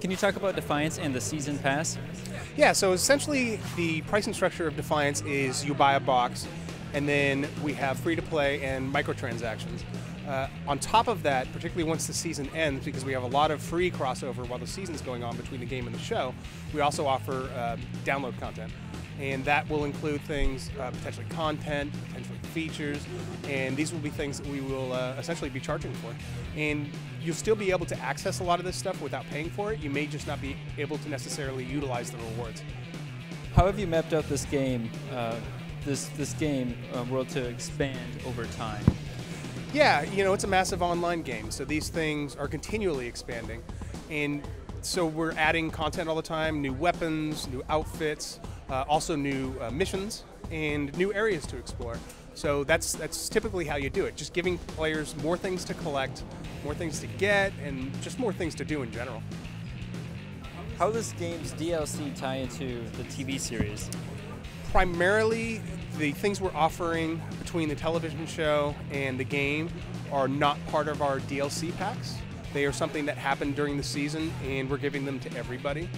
Can you talk about Defiance and the Season Pass? Yeah, so essentially the pricing structure of Defiance is you buy a box, and then we have free-to-play and microtransactions. On top of that, particularly once the season ends, because we have a lot of free crossover while the season's going on between the game and the show, we also offer download content. And that will include things, potentially content, potentially features, and these will be things that we will essentially be charging for. And you'll still be able to access a lot of this stuff without paying for it. You may just not be able to necessarily utilize the rewards. How have you mapped out this game, world to expand over time? Yeah, you know, it's a massive online game, so these things are continually expanding. And so we're adding content all the time, new weapons, new outfits, also new missions, and new areas to explore. So that's typically how you do it, just giving players more things to collect, more things to get, and just more things to do in general. How does this game's DLC tie into the TV series? Primarily, the things we're offering between the television show and the game are not part of our DLC packs. They are something that happened during the season, and we're giving them to everybody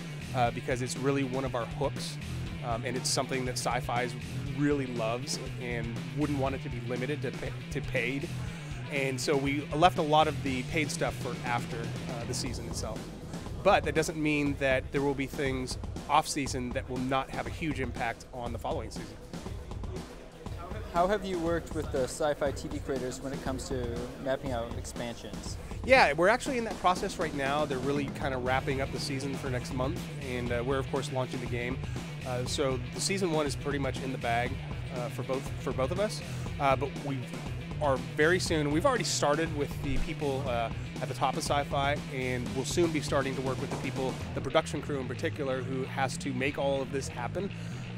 because it's really one of our hooks, and it's something that Sci-Fi really loves and wouldn't want it to be limited to paid. And so we left a lot of the paid stuff for after the season itself. But that doesn't mean that there will be things off-season that will not have a huge impact on the following season. How have you worked with the Sci-Fi TV creators when it comes to mapping out expansions? Yeah, we're actually in that process right now. They're really kind of wrapping up the season for next month, and we're of course launching the game. So the season 1 is pretty much in the bag for both of us, but we are very soon. We've already started with the people at the top of Sci-Fi, and we'll soon be starting to work with the people, the production crew in particular, who has to make all of this happen.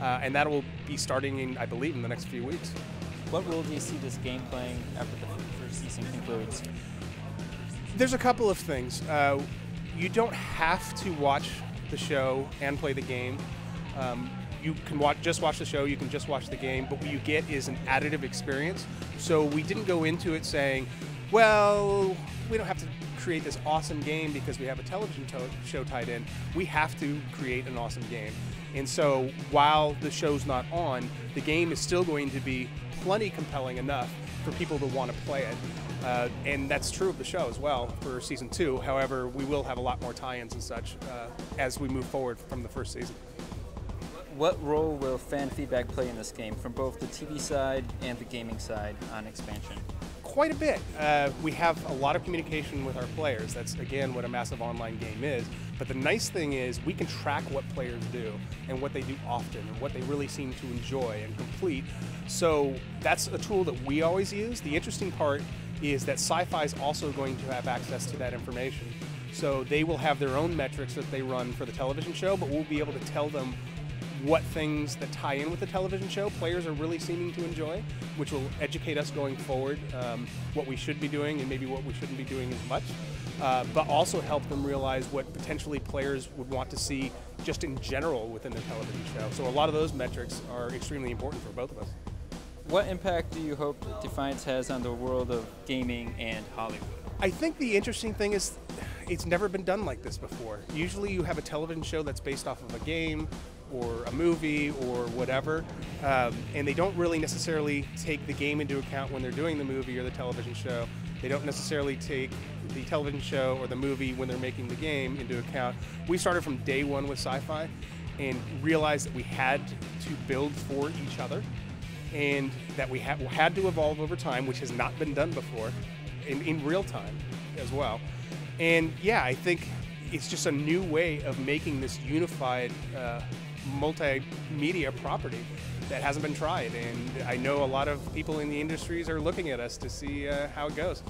And that will be starting in, I believe, in the next few weeks. What role do you see this game playing after the first season concludes? There's a couple of things. You don't have to watch the show and play the game. You can just watch the show, you can just watch the game, but what you get is an additive experience. So we didn't go into it saying, well, we don't have to create this awesome game because we have a television show tied in. We have to create an awesome game. And so while the show's not on, the game is still going to be plenty compelling enough for people to want to play it. And that's true of the show as well for season 2. However, we will have a lot more tie-ins and such as we move forward from the first season. What role will fan feedback play in this game from both the TV side and the gaming side on expansion? Quite a bit. We have a lot of communication with our players. That's, again, what a massive online game is. But the nice thing is we can track what players do and what they do often and what they really seem to enjoy and complete. So that's a tool that we always use. The interesting part is that Sci-Fi is also going to have access to that information. So they will have their own metrics that they run for the television show, but we'll be able to tell them what things that tie in with the television show players are really seeming to enjoy, which will educate us going forward what we should be doing and maybe what we shouldn't be doing as much, but also help them realize what potentially players would want to see just in general within the television show. So a lot of those metrics are extremely important for both of us. What impact do you hope that Defiance has on the world of gaming and Hollywood? I think the interesting thing is it's never been done like this before. Usually you have a television show that's based off of a game or a movie or whatever, and they don't really necessarily take the game into account when they're doing the movie or the television show. They don't necessarily take the television show or the movie when they're making the game into account. We started from day one with Sci-Fi and realized that we had to build for each other and that we had to evolve over time, which has not been done before, in real time as well. And yeah, I think it's just a new way of making this unified multimedia property that hasn't been tried, and I know a lot of people in the industries are looking at us to see how it goes.